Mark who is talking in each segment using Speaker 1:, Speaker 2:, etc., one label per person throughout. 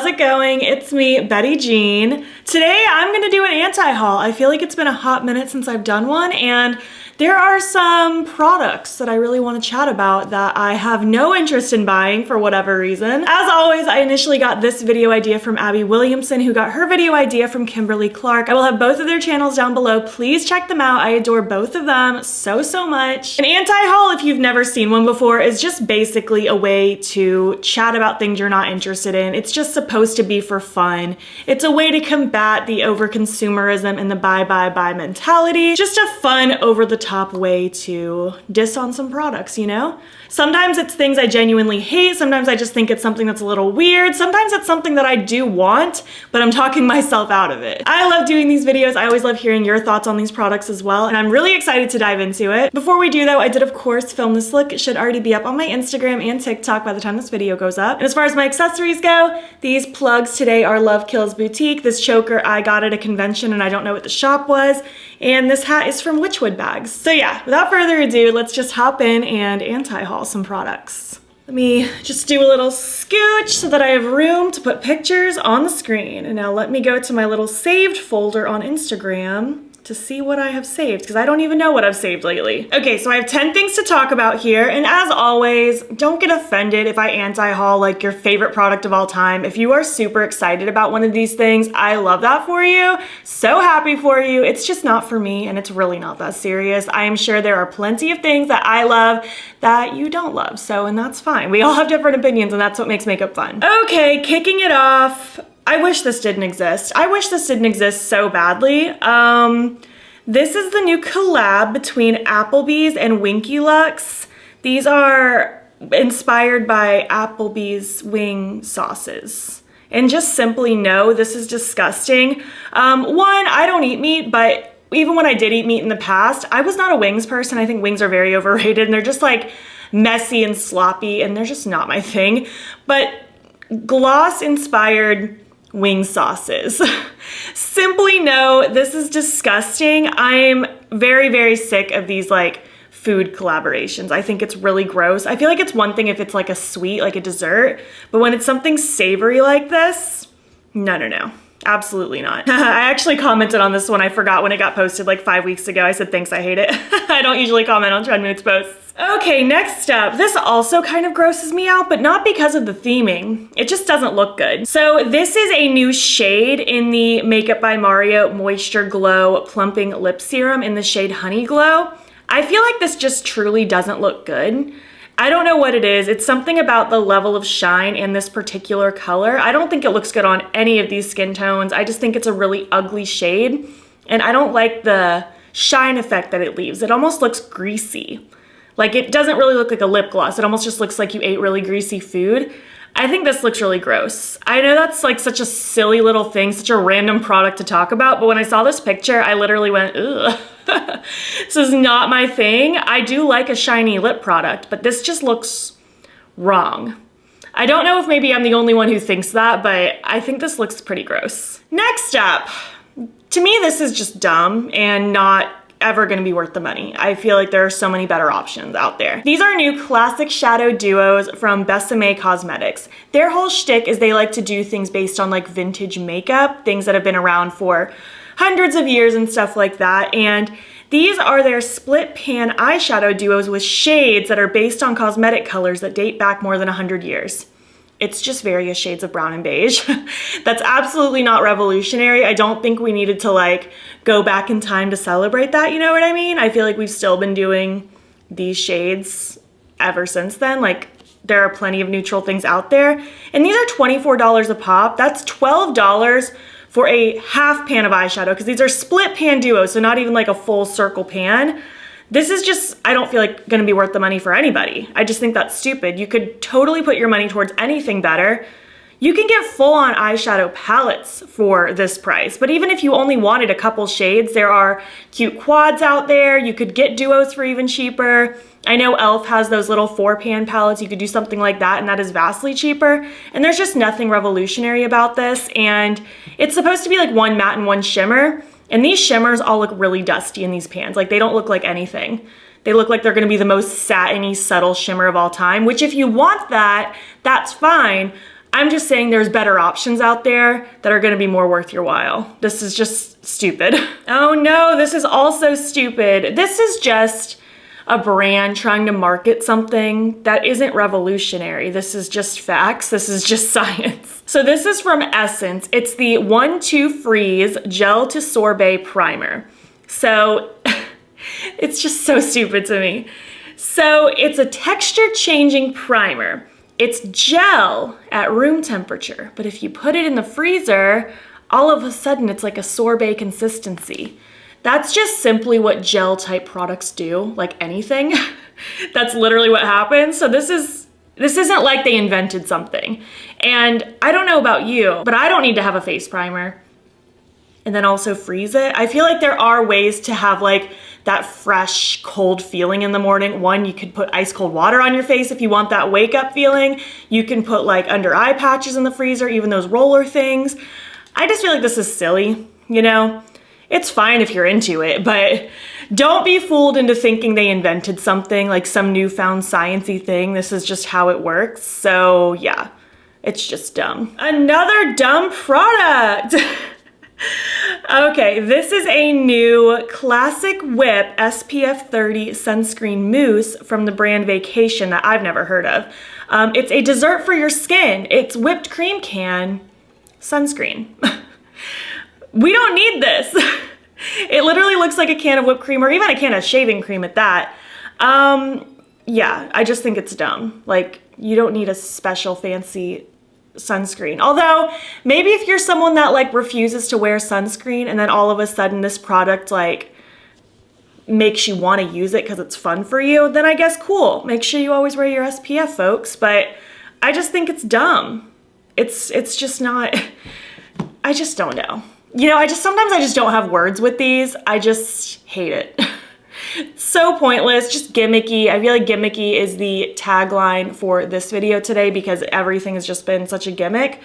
Speaker 1: how's it going? It's me, Betty Jean. Today I'm gonna do an anti-haul. I feel like it's been a hot minute since I've done one, and there are some products that I really want to chat about that I have no interest in buying for whatever reason. As always, I initially got this video idea from Abby Williamson, who got her video idea from Kimberly Clark. I will have both of their channels down below. Please check them out. I adore both of them so much. An anti-haul, if you've never seen one before, is just basically a way to chat about things you're not interested in. It's just supposed to be for fun. It's a way to combat the over-consumerism and the buy mentality. Just a fun, over-the-top way to diss on some products, you know? Sometimes it's things I genuinely hate. Sometimes I just think it's something that's a little weird. Sometimes it's something that I do want, but I'm talking myself out of it. I love doing these videos. I always love hearing your thoughts on these products as well, and I'm really excited to dive into it. Before we do though, I did of course film this look. It should already be up on my Instagram and TikTok by the time this video goes up. And as far as my accessories go, these plugs today are Love Kills Boutique. This choker I got at a convention and I don't know what the shop was. And this hat is from Witchwood Bags. So yeah, without further ado, let's just hop in and anti-haul some products. Let me just do a little scooch so that I have room to put pictures on the screen. And now let me go to my little saved folder on Instagram to see what I have saved, because I don't even know what I've saved lately. Okay, so I have 10 things to talk about here, and as always, don't get offended if I anti-haul like your favorite product of all time. If you are super excited about one of these things, I love that for you. So happy for you. It's just not for me, and it's really not that serious. I am sure there are plenty of things that I love that you don't love, and that's fine. We all have different opinions, and that's what makes makeup fun. Okay, kicking it off. I wish this didn't exist. I wish this didn't exist so badly. This is the new collab between Applebee's and Winky Lux. These are inspired by Applebee's wing sauces. And just simply no, this is disgusting. One, I don't eat meat, but even when I did eat meat in the past, I was not a wings person. I think wings are very overrated and they're just like messy and sloppy and they're just not my thing. But gloss inspired wing sauces. Simply no, this is disgusting. I'm very sick of these like food collaborations. I think it's really gross. I feel like it's one thing if it's like a sweet, like a dessert, but when it's something savory like this, no. Absolutely not. I actually commented on this one. I forgot when it got posted like 5 weeks ago. I said, thanks, I hate it. I don't usually comment on Trend Moods posts. Okay, next up. This also kind of grosses me out, but not because of the theming. It just doesn't look good. So this is a new shade in the Makeup by Mario Moisture Glow Plumping Lip Serum in the shade Honey Glow. I feel like this just truly doesn't look good. I don't know what it is. It's something about the level of shine in this particular color. I don't think it looks good on any of these skin tones. I just think it's a really ugly shade, and I don't like the shine effect that it leaves. It almost looks greasy. Like, it doesn't really look like a lip gloss. It almost just looks like you ate really greasy food. I think this looks really gross. I know that's like such a silly little thing, such a random product to talk about, but when I saw this picture, I literally went, ugh. This is not my thing. I do like a shiny lip product, but this just looks wrong. I don't know if maybe I'm the only one who thinks that, but I think this looks pretty gross. Next up, to me, this is just dumb and not ever gonna be worth the money. I feel like there are so many better options out there. These are new classic shadow duos from Besame Cosmetics. Their whole shtick is they like to do things based on like vintage makeup, things that have been around for hundreds of years and stuff like that. And these are their split pan eyeshadow duos with shades that are based on cosmetic colors that date back more than 100 years. It's just various shades of brown and beige. That's absolutely not revolutionary. I don't think we needed to like go back in time to celebrate that, you know what I mean? I feel like we've still been doing these shades ever since then. Like, there are plenty of neutral things out there. And these are $24 a pop. That's $12 for a half pan of eyeshadow, because these are split pan duos, so not even like a full circle pan. This is just, I don't feel like gonna be worth the money for anybody. I just think that's stupid. You could totally put your money towards anything better. You can get full-on eyeshadow palettes for this price, but even if you only wanted a couple shades, there are cute quads out there. You could get duos for even cheaper. I know e.l.f. has those little 4-pan palettes. You could do something like that, and that is vastly cheaper. And there's just nothing revolutionary about this, and it's supposed to be like one matte and one shimmer, and these shimmers all look really dusty in these pans. Like, they don't look like anything. They look like they're gonna be the most satiny, subtle shimmer of all time, which if you want that, that's fine. I'm just saying there's better options out there that are gonna be more worth your while. This is just stupid. Oh no, this is also stupid. This is just a brand trying to market something that isn't revolutionary. This is just facts. This is just science. So this is from Essence. It's the 1-2 Freeze Gel to Sorbet Primer. So it's just so stupid to me. So it's a texture changing primer. It's gel at room temperature, but if you put it in the freezer, all of a sudden it's like a sorbet consistency. That's just simply what gel type products do, like anything. That's literally what happens. So this isn't like they invented something. And I don't know about you, but I don't need to have a face primer and then also freeze it. I feel like there are ways to have like that fresh, cold feeling in the morning. One, you could put ice cold water on your face if you want that wake up feeling. You can put like under eye patches in the freezer, even those roller things. I just feel like this is silly, you know? It's fine if you're into it, but don't be fooled into thinking they invented something, like some newfound sciencey thing. This is just how it works. So yeah, it's just dumb. Another dumb product. Okay, this is a new Classic Whip SPF 30 sunscreen mousse from the brand Vacation that I've never heard of. It's a dessert for your skin. It's whipped cream can sunscreen. We don't need this. It literally looks like a can of whipped cream or even a can of shaving cream at that. Yeah, I just think it's dumb. Like, you don't need a special fancy sunscreen. Although, maybe if you're someone that like refuses to wear sunscreen and then all of a sudden this product like makes you want to use it because it's fun for you, then I guess cool. Make sure you always wear your SPF, folks. But I just think it's dumb. It's just not, I just don't know. You know, sometimes I just don't have words with these. I just hate it. It's so pointless, just gimmicky. I feel like gimmicky is the tagline for this video today because everything has just been such a gimmick.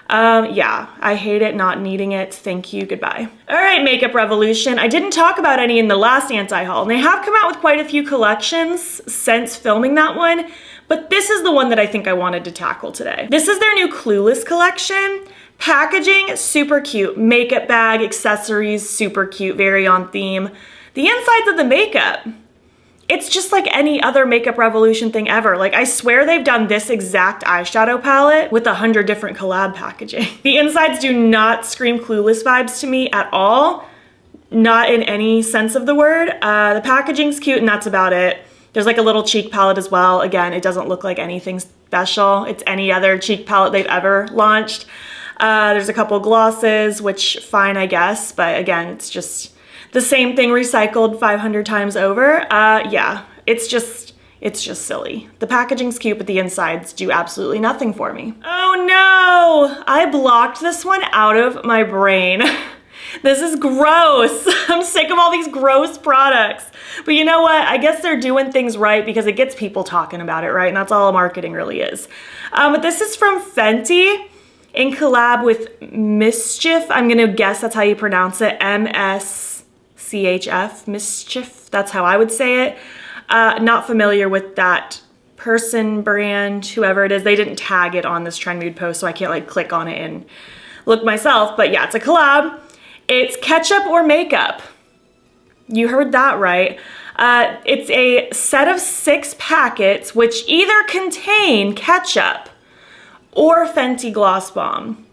Speaker 1: Yeah, I hate it, not needing it. Thank you, goodbye. All right, Makeup Revolution. I didn't talk about any in the last anti-haul, and they have come out with quite a few collections since filming that one, but this is the one that I think I wanted to tackle today. This is their new Clueless collection. Packaging, super cute. Makeup bag, accessories, super cute, very on theme. The insides of the makeup, it's just like any other Makeup Revolution thing ever. Like, I swear they've done this exact eyeshadow palette with 100 different collab packaging. The insides do not scream Clueless vibes to me at all. Not in any sense of the word. The packaging's cute and that's about it. There's like a little cheek palette as well. Again, it doesn't look like anything special. It's any other cheek palette they've ever launched. There's a couple glosses, which fine, I guess. But again, it's just the same thing recycled 500 times over. Yeah, it's just silly. The packaging's cute, but the insides do absolutely nothing for me. Oh no, I blocked this one out of my brain. This is gross. I'm sick of all these gross products. But you know what? I guess they're doing things right because it gets people talking about it, right? And that's all marketing really is. But this is from Fenty in collab with Mischief. I'm gonna guess that's how you pronounce it. MSCHF, Mischief. That's how I would say it. Not familiar with that person, brand, whoever it is. They didn't tag it on this Trend Mood post, so I can't like click on it and look myself. But yeah, it's a collab. It's ketchup or makeup. You heard that right. It's a set of 6 packets which either contain ketchup or Fenty Gloss Bomb.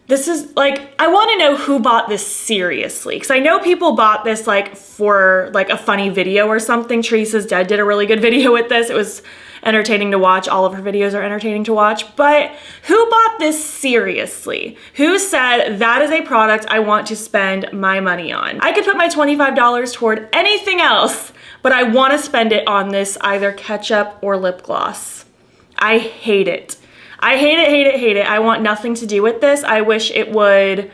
Speaker 1: This is like, I want to know who bought this seriously, because I know people bought this like for like a funny video or something. Teresa's Dead did a really good video with this. It was entertaining to watch. All of her videos are entertaining to watch. But who bought this seriously? Who said that is a product I want to spend my money on? I could put my $25 toward anything else, but I want to spend it on this either ketchup or lip gloss. I hate it. I hate it, hate it, hate it. I want nothing to do with this. I wish it would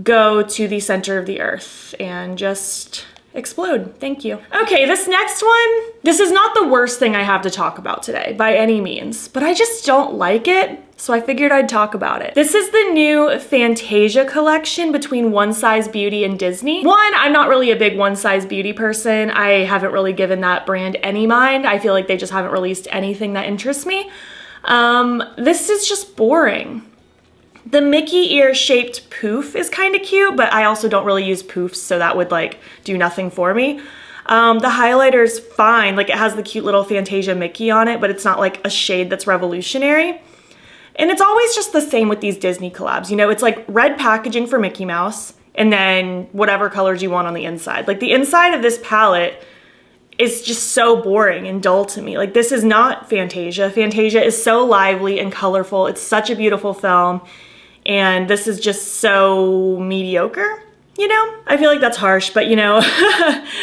Speaker 1: go to the center of the earth and just explode. Thank you. Okay, this next one, this is not the worst thing I have to talk about today by any means, but I just don't like it, so I figured I'd talk about it. This is the new Fantasia collection between One Size Beauty and Disney. One, I'm not really a big One Size Beauty person. I haven't really given that brand any mind. I feel like they just haven't released anything that interests me. This is just boring. The Mickey ear shaped poof is kind of cute, but I also don't really use poofs, so that would like do nothing for me. The highlighter's fine, like it has the cute little Fantasia Mickey on it, but it's not like a shade that's revolutionary. And it's always just the same with these Disney collabs, you know, it's like red packaging for Mickey Mouse and then whatever colors you want on the inside. Like the inside of this palette is just so boring and dull to me. Like this is not Fantasia. Fantasia is so lively and colorful. It's such a beautiful film. And this is just so mediocre, you know? I feel like that's harsh, but you know,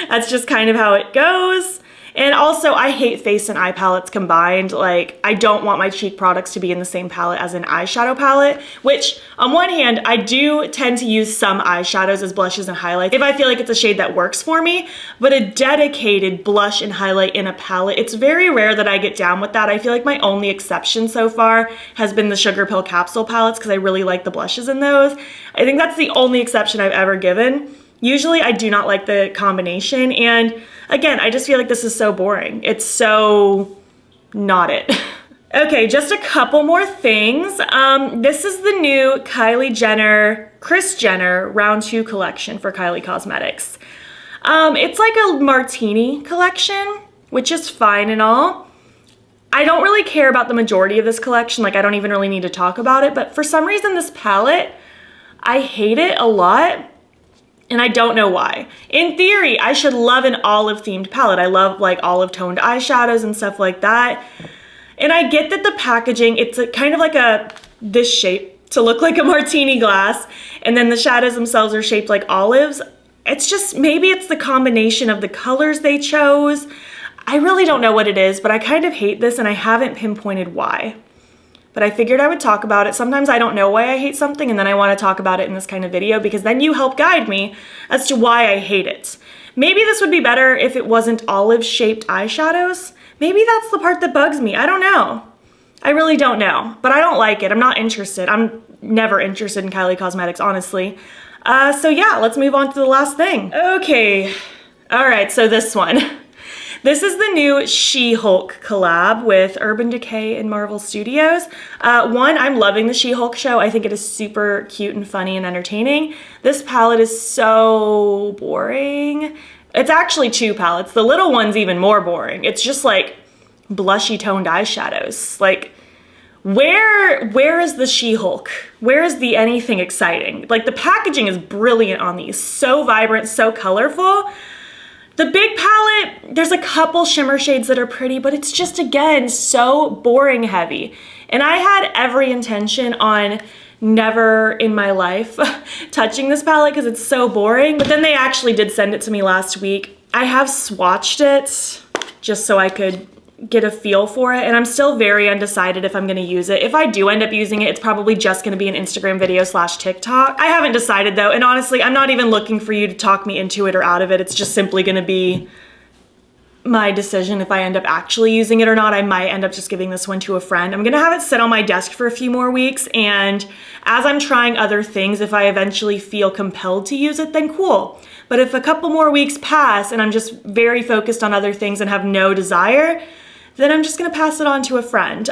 Speaker 1: that's just kind of how it goes. And also, I hate face and eye palettes combined. Like, I don't want my cheek products to be in the same palette as an eyeshadow palette, which on one hand, I do tend to use some eyeshadows as blushes and highlights if I feel like it's a shade that works for me, but a dedicated blush and highlight in a palette, it's very rare that I get down with that. I feel like my only exception so far has been the Sugar Pill Capsule palettes because I really like the blushes in those. I think that's the only exception I've ever given. Usually I do not like the combination, and again, I just feel like this is so boring. It's so not it. Okay, just a couple more things. This is the new Kylie Jenner, Kris Jenner Round 2 collection for Kylie Cosmetics. It's like a martini collection, which is fine and all. I don't really care about the majority of this collection, like I don't even really need to talk about it, but for some reason this palette, I hate it a lot. And I don't know why. In theory, I should love an olive themed palette. I love like olive toned eyeshadows and stuff like that. And I get that the packaging, it's kind of like this shape to look like a martini glass. And then the shadows themselves are shaped like olives. It's just, maybe it's the combination of the colors they chose. I really don't know what it is, but I kind of hate this and I haven't pinpointed why. But I figured I would talk about it. Sometimes I don't know why I hate something and then I want to talk about it in this kind of video because then you help guide me as to why I hate it. Maybe this would be better if it wasn't olive-shaped eyeshadows. Maybe that's the part that bugs me. I don't know. I really don't know. But I don't like it. I'm not interested. I'm never interested in Kylie Cosmetics, honestly. So yeah, let's move on to the last thing. Okay. All right, so this one. This is the new She-Hulk collab with Urban Decay and Marvel Studios. One, I'm loving the She-Hulk show. I think it is super cute and funny and entertaining. This palette is so boring. It's actually two palettes. The little one's even more boring. It's just like blushy toned eyeshadows. Like, where is the She-Hulk? Where is the anything exciting? Like the packaging is brilliant on these. So vibrant, so colorful. The big palette, there's a couple shimmer shades that are pretty, but it's just, again, so boring heavy. And I had every intention on never in my life touching this palette because it's so boring. But then they actually did send it to me last week. I have swatched it just so I could get a feel for it, and I'm still very undecided if I'm gonna use it. If I do end up using it, it's probably just gonna be an Instagram video / TikTok. I haven't decided though, and honestly, I'm not even looking for you to talk me into it or out of it. It's just simply gonna be my decision if I end up actually using it or not. I might end up just giving this one to a friend. I'm gonna have it sit on my desk for a few more weeks, and as I'm trying other things, if I eventually feel compelled to use it, then cool. But if a couple more weeks pass and I'm just very focused on other things and have no desire, then I'm just gonna pass it on to a friend.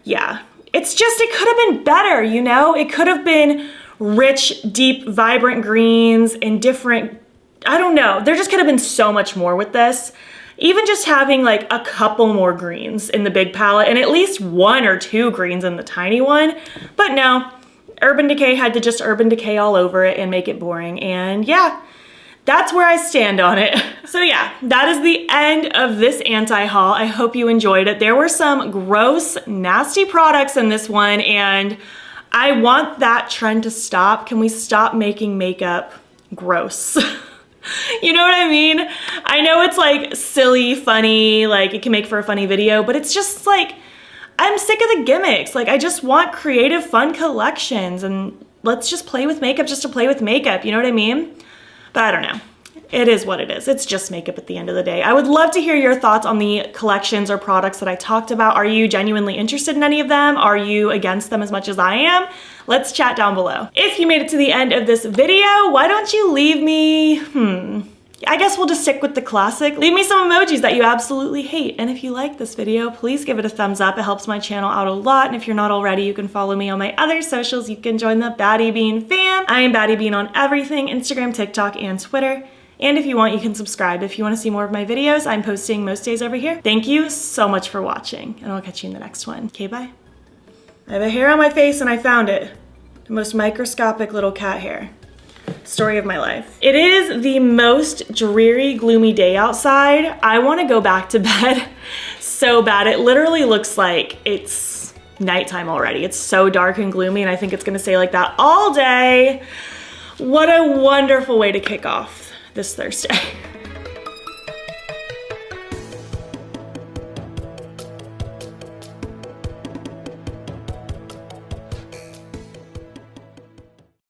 Speaker 1: Yeah. It's just, it could have been better, you know? It could have been rich, deep, vibrant greens and different, I don't know. There just could have been so much more with this. Even just having like a couple more greens in the big palette and at least 1 or 2 greens in the tiny one. But no, Urban Decay had to just Urban Decay all over it and make it boring. And yeah, that's where I stand on it. So yeah, that is the end of this anti-haul. I hope you enjoyed it. There were some gross, nasty products in this one, and I want that trend to stop. Can we stop making makeup gross? You know what I mean? I know it's like silly, funny, like it can make for a funny video, but it's just like, I'm sick of the gimmicks. Like I just want creative, fun collections, and let's just play with makeup just to play with makeup, you know what I mean? But I don't know. It is what it is. It's just makeup at the end of the day. I would love to hear your thoughts on the collections or products that I talked about. Are you genuinely interested in any of them? Are you against them as much as I am? Let's chat down below. If you made it to the end of this video, why don't you leave me, I guess we'll just stick with the classic. Leave me some emojis that you absolutely hate. And if you like this video, please give it a thumbs up. It helps my channel out a lot. And if you're not already, you can follow me on my other socials. You can join the battybean fam. I am battybean on everything, Instagram, TikTok, and Twitter. And if you want, you can subscribe. If you want to see more of my videos, I'm posting most days over here. Thank you so much for watching, and I'll catch you in the next one. Okay, bye. I have a hair on my face and I found it. The most microscopic little cat hair. Story of my life. It is the most dreary, gloomy day outside. I want to go back to bed so bad. It literally looks like it's nighttime already. It's so dark and gloomy, and I think it's gonna stay like that all day. What a wonderful way to kick off this Thursday.